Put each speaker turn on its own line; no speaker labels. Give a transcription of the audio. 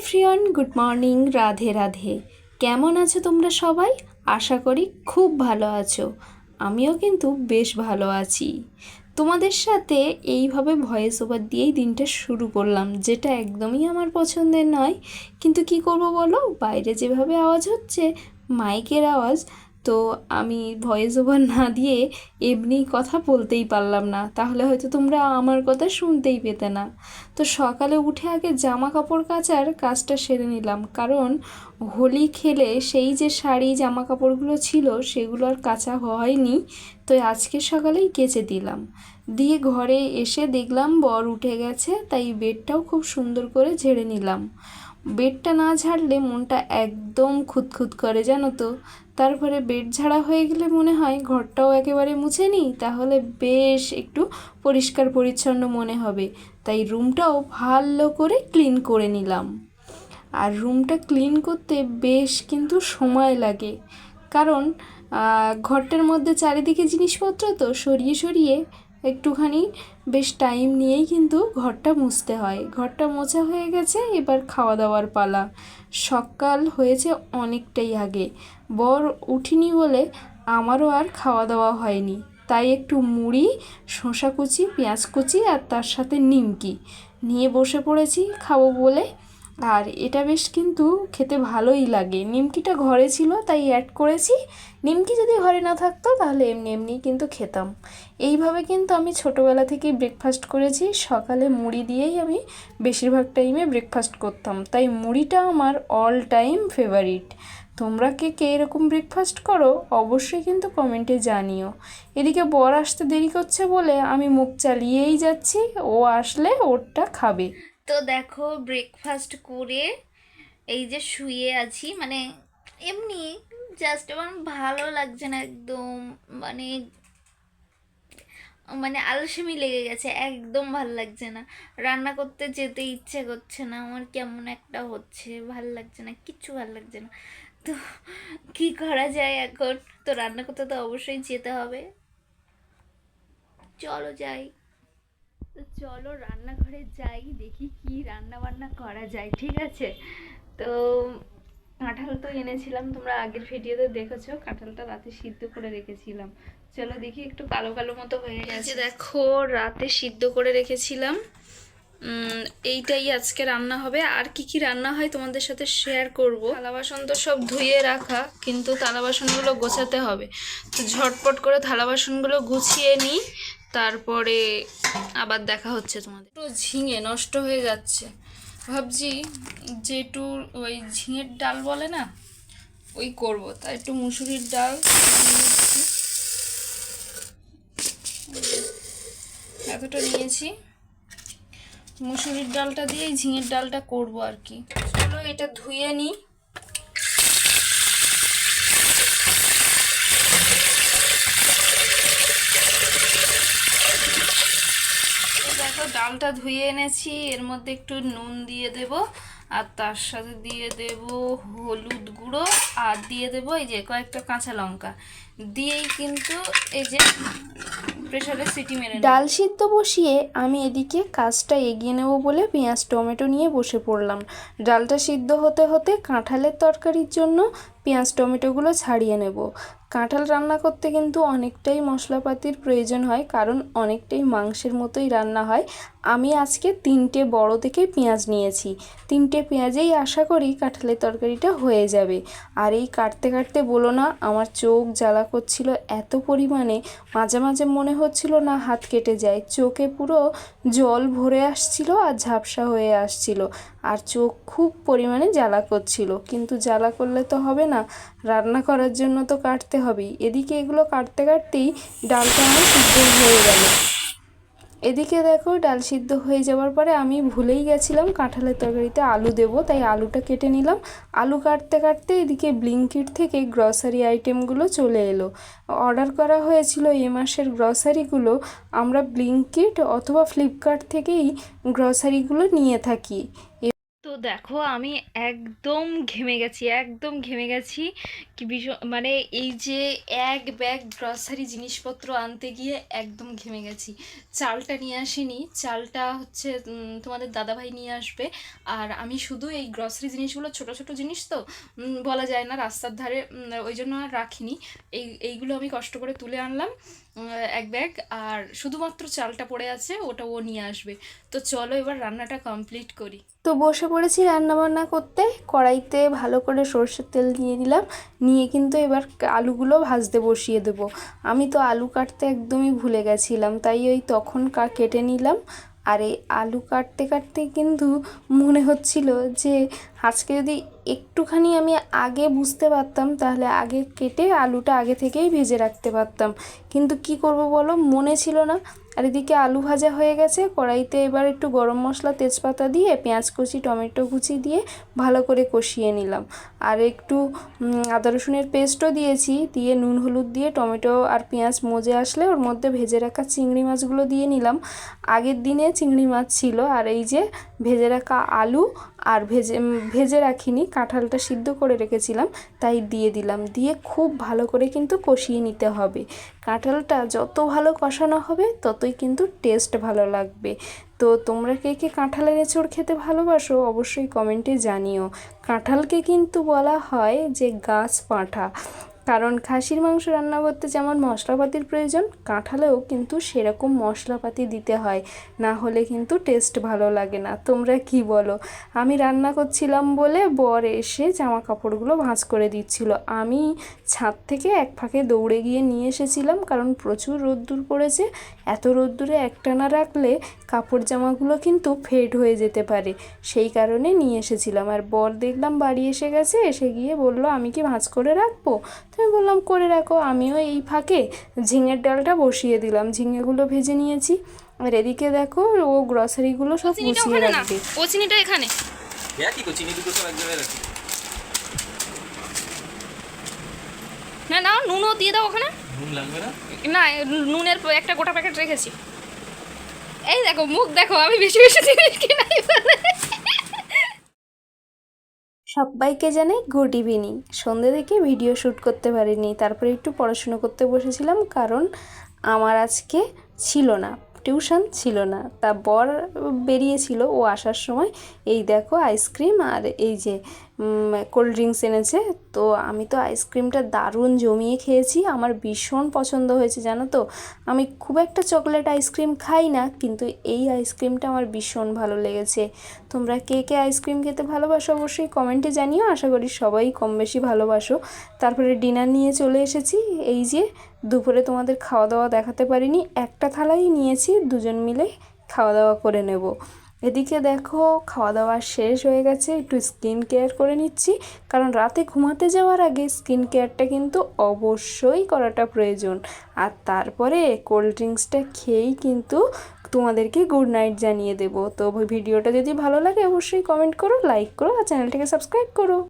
Everyone, good morning, Radhe Radhe. কেমন আছো তোমরা সবাই? আশা করি খুব ভালো আছো। আমিও কিন্তু বেশ ভালো আছি। তোমাদের সাথে এইভাবে ভয়েস ওভার দিয়েই দিনটা শুরু করলাম, যেটা একদমই আমার পছন্দের নয়, কিন্তু কি করব বলো, বাইরে যেভাবে আওয়াজ হচ্ছে, মাইকের আওয়াজ, তো আমি ভয়েস ওভার না দিয়ে এমনি কথা বলতেই পারলাম না, তাহলে হয়তো তোমরা আমার কথা শুনতেই পেতে না। তো সকালে উঠে আগে জামা কাপড় কাচার কাজটা সেরে নিলাম, কারণ হোলি খেলে সেই যে শাড়ি জামা কাপড়গুলো ছিল সেগুলো আর কাচা হয়নি, তো আজকে সকালেই কেচে দিলাম। দিয়ে ঘরে এসে দেখলাম বর উঠে গেছে, তাই বেডটাও খুব সুন্দর করে ঝেড়ে নিলাম। বেডটা না ঝাড়লে মনটা একদম খুঁতখুত করে, জানো তো। তারপরে বেড ঝাড়া হয়ে গেলে মনে হয় ঘরটাও একেবারে মুছে নিই, তাহলে বেশ একটু পরিষ্কার পরিচ্ছন্ন মনে হবে। তাই রুমটাও ভালো করে ক্লিন করে নিলাম। আর রুমটা ক্লিন করতে বেশ কিন্তু সময় লাগে, কারণ ঘরটার মধ্যে চারিদিকে জিনিসপত্র তো সরিয়ে সরিয়ে একটুখানি বেশ টাইম নিয়েই কিন্তু ঘরটা মুছতে হয়। ঘরটা মোছা হয়ে গেছে, এবার খাওয়া দাওয়ার পালা। সকাল হয়েছে অনেকটাই আগে, বর উঠিনি বলে আমারও আর খাওয়া দাওয়া হয়নি, তাই একটু মুড়ি, শসা কুচি, পেঁয়াজ কুচি আর তার সাথে নিমকি নিয়ে বসে পড়েছি খাবো বলে। আর এটা বেশ কিন্তু খেতে ভালোই লাগে। নিমকিটা ঘরে ছিল তাই অ্যাড করেছি, নিমকি যদি ঘরে না থাকতো তাহলে এমনি এমনি কিন্তু খেতাম। এইভাবে কিন্তু আমি ছোটোবেলা থেকেই ব্রেকফাস্ট করেছি। সকালে মুড়ি দিয়েই আমি বেশিরভাগ টাইমে ব্রেকফাস্ট করতাম, তাই মুড়িটা আমার অল টাইম ফেভারিট। তোমরা কে কে এরকম ব্রেকফাস্ট করো অবশ্যই কিন্তু কমেন্টে জানিও। এদিকে বর আসতে দেরি করছে বলে আমি মুখ চালিয়েই যাচ্ছি, ও আসলে ওরটা খাবে। তো দেখো, ব্রেকফাস্ট করে এই যে শুয়ে আছি, মানে এমনি জাস্ট আমার ভালো লাগছে না একদম, মানে মানে আলসেমি লেগে গেছে, একদম ভাল লাগছে না। রান্না করতে যেতে ইচ্ছে করছে না, আমার কেমন একটা হচ্ছে, ভাল লাগছে না, কিচ্ছু ভাল লাগছে না। তো কি করা যায় এখন? তো রান্না করতে তো অবশ্যই যেতে হবে, চলো যাই। তো চলো রান্নাঘরে যাই, দেখি কি রান্না বান্না করা যায়, ঠিক আছে? তো কাঁঠাল তো এনেছিলাম, তোমরা আগের ভিডিওতে দেখেছো, কাঁঠালটা রাতে সিদ্ধ করে রেখেছিলাম। চলো দেখি, একটু কালো কালো মতো হয়ে গেছে, দেখো রাতে সিদ্ধ করে রেখেছিলাম। এইটাই আজকে রান্না হবে। আর কি কি রান্না হয় তোমাদের সাথে শেয়ার করব। থালা বাসন তো সব ধুয়ে রাখা, কিন্তু থালা বাসনগুলো গোছাতে হবে। তো ঝটপট করে থালা বাসনগুলো গুছিয়ে নিই, তারপরে আবার দেখা হচ্ছে তোমাদের। একটু ঝিঙে নষ্ট হয়ে যাচ্ছে, ভাবছি যে একটু ওই ঝিঙের ডাল বলে না, ওই করব। তাই একটু মুসুরির ডাল নিয়েছি, এতটা নিয়েছি। মুসুরির ডালটা দিয়ে ঝিঙের ডালটা করব আর কি। চলো এটা ধুয়ে নিই। দেখো ডালটা ধুয়ে এনেছি, এর মধ্যে একটু নুন দিয়ে দেব, আর তার সাথে দিয়ে দেব হলুদ গুঁড়ো, আর দিয়ে দেব এই যে কয়েকটা কাঁচা লঙ্কা, দিয়েই কিন্তু এই যে প্রেসারে সিটি মেরে ডাল সিদ্ধ বসিয়ে আমি এদিকে কাজটা এগিয়ে নেব বলে পেঁয়াজ টমেটো নিয়ে বসে পড়লাম। ডালটা সিদ্ধ হতে হতে কাঁঠালের তরকারির জন্য পেঁয়াজ টমেটোগুলো ছাড়িয়ে নেব। কাঁঠাল রান্না করতে কিন্তু অনেকটাই মশলাপাতির প্রয়োজন হয়, কারণ অনেকটাই মাংসের মতোই রান্না হয়। আমি আজকে 3টে বড় দেখে পেঁয়াজ নিয়েছি, 3টে পেঁয়াজেই আশা করি কাঁঠালের তরকারিটা হয়ে যাবে। আর এই কাটতে কাটতে বলো না, আমার চোখ জ্বালা করছিল এত পরিমাণে, মাঝে মাঝে মনে হচ্ছিল না হাত কেটে যায়, চোখে পুরো জল ভরে আসছিল আর ঝাপসা হয়ে আসছিল, আর চোখ খুব পরিমাণে জ্বালা করছিল। কিন্তু জ্বালা করলে তো হবে না, রান্না করার জন্য তো কাটতে হবেই। এদিকে এগুলো কাটতে কাটতেই ডালটা আমার সিদ্ধ হয়ে গেল। এদিকে দেখো ডাল সিদ্ধ হয়ে যাওয়ার পরে আমি ভুলেই গেছিলাম কাঁঠালের তরকারিতে আলু দেব, তাই আলুটা কেটে নিলাম। আলু কাটতে কাটতে এদিকে ব্লিঙ্কিট থেকে গ্রসারি আইটেমগুলো চলে এলো। অর্ডার করা হয়েছিল এ মাসের গ্রসারিগুলো, আমরা ব্লিঙ্কিট অথবা ফ্লিপকার্ট থেকেই গ্রসারিগুলো নিয়ে থাকি। তো দেখো আমি একদম ঘেমে গেছি, একদম ঘেমে গেছি। কি ভীষণ মানে এই যে এক ব্যাগ গ্রসারি জিনিসপত্র আনতে গিয়ে একদম ঘেমে গেছি। চালটা নিয়ে আসিনি, চালটা হচ্ছে তোমাদের দাদাভাই নিয়ে আসবে। আর আমি শুধু এই গ্রসারি জিনিসগুলো, ছোট ছোট জিনিস তো বলা যায় না রাস্তার ধারে, ওই জন্য আর রাখিনি। এইগুলো আমি কষ্ট করে তুলে আনলাম এক ব্যাগ। আর শুধুমাত্র চালটা পড়ে আছে, ওটা ও নিয়ে আসবে। তো চলো এবার রান্নাটা কমপ্লিট করি। তো বসে পড়েছি রান্না বান্না করতে। কড়াইতে ভালো করে সর্ষের তেল দিয়ে দিলাম, নিয়ে কিন্তু এবার আলুগুলো ভাজতে বসিয়ে দেবো। আমি তো আলু কাটতে একদমই ভুলে গেছিলাম, তাই ওই তখন কেটে নিলাম। আর এই আলু কাটতে কাটতে কিন্তু মনে হচ্ছিল যে আজকে যদি একটুখানি আমি আগে বুঝতে পারতাম, তাহলে আগে কেটে আলুটা আগে থেকেই ভেজে রাখতে পারতাম। কিন্তু কি করব বলো, মনে ছিল না। আর এদিকে আলু ভাজা হয়ে গেছে। কড়াইতে এবার একটু গরম মশলা, তেজপাতা দিয়ে পেঁয়াজ কুচি, টমেটো কুচি দিয়ে ভালো করে কষিয়ে নিলাম। আর একটু আদা রসুনের পেস্টও দিয়েছি, দিয়ে নুন হলুদ দিয়ে টমেটো আর পেঁয়াজ মজে আসলে ওর মধ্যে ভেজে রাখা চিংড়ি মাছগুলো দিয়ে নিলাম। আগের দিনে চিংড়ি মাছ ছিল, আর এই যে ভেজে রাখা আলু, আর ভেজে রাখিনি, কাঁঠালটা সিদ্ধ করে রেখেছিলাম, তাই দিয়ে দিলাম। দিয়ে খুব ভালো করে কিন্তু কষিয়ে নিতে হবে। কাঁঠালটা যত ভালো কষানো হবে ততই কিন্তু টেস্ট ভালো লাগবে। তো তোমরা কে কে কাঁঠালের এঁচোড় খেতে ভালোবাসো অবশ্যই কমেন্টে জানিও। কাঁঠালকে কিন্তু বলা হয় যে গাছ পাঁঠা, কারণ খাসির মাংস রান্না করতে যেমন মশলাপাতির প্রয়োজন, কাঁঠালেও কিন্তু সেরকম মশলাপাতি দিতে হয়, না হলে কিন্তু টেস্ট ভালো লাগে না। তোমরা কি বলো? আমি রান্না করছিলাম বলে বর এসে জামা কাপড়গুলো ভাঁজ করে দিচ্ছিল। আমি ছাদ থেকে এক ফাঁকে দৌড়ে গিয়ে নিয়ে এসেছিলাম, কারণ প্রচুর রোদ্দুর পড়েছে। এত রোদ্দুরে একটানা রাখলে কাপড় জামাগুলো কিন্তু ফেড হয়ে যেতে পারে, সেই কারণে নিয়ে এসেছিলাম। আর বর দেখলাম বাড়ি এসে গেছে, এসে গিয়ে বলল আমি কি ভাঁজ করে রাখবো? তো আমি বললাম করে রাখো। আমিও এই ফাঁকে ঝিঙের ডালটা বসিয়ে দিলাম, ঝিঙেগুলো ভেজে নিয়েছি। আর এদিকে দেখো ও গ্রসারিগুলো সব গুছিয়ে রাখবে। ও চিনিটা এখানে না, না নুনও দিয়ে দাও ওখানে। নুন লাগবে না? না, নুনের একটা গোটা প্যাকেট রেখেছি। এই দেখো মুখ দেখো, আমি বেশি বেশি জিনিস কিনাই ফেলে। সবাইকে জানাই গুড ইভিনিং। সন্ধ্যে থেকে ভিডিও শ্যুট করতে পারিনি, তারপরে একটু পড়াশুনো করতে বসেছিলাম, কারণ আমার আজকে ছিল না, টিউশন ছিল না। তা বর বেরিয়েছিল, ও আসার সময় এই দেখো আইসক্রিম আর এই যে কোল্ড ড্রিঙ্কস এনেছে। তো আমি তো আইসক্রিমটা দারুণ জমিয়ে খেয়েছি, আমার ভীষণ পছন্দ হয়েছে জানো তো। আমি খুব একটা চকলেট আইসক্রিম খাই না, কিন্তু এই আইসক্রিমটা আমার ভীষণ ভালো লেগেছে। তোমরা কে কে আইসক্রিম খেতে ভালোবাসো অবশ্যই কমেন্টে জানিও, আশা করি সবাই কম বেশি ভালোবাসো। তারপরে ডিনার নিয়ে চলে এসেছি। এই যে দুপুরে তোমাদের খাওয়া দাওয়া দেখাতে পারিনি, একটা থালাই নিয়েছি, দুজন মিলে খাওয়া দাওয়া করে নেব। এদিকে দেখো খাওয়া দাওয়া শেষ হয়ে গেছে, একটু স্কিন কেয়ার করে নিচ্ছি, কারণ রাতে ঘুমাতে যাওয়ার আগে স্কিন কেয়ারটা কিন্তু অবশ্যই করাটা প্রয়োজন। আর তারপরে কোল্ড ড্রিঙ্কসটা খেয়েই কিন্তু তোমাদেরকে গুড নাইট জানিয়ে দেবো। তো ভিডিওটা যদি ভালো লাগে অবশ্যই কমেন্ট করো, লাইক করো আর চ্যানেলটাকে সাবস্ক্রাইব করো।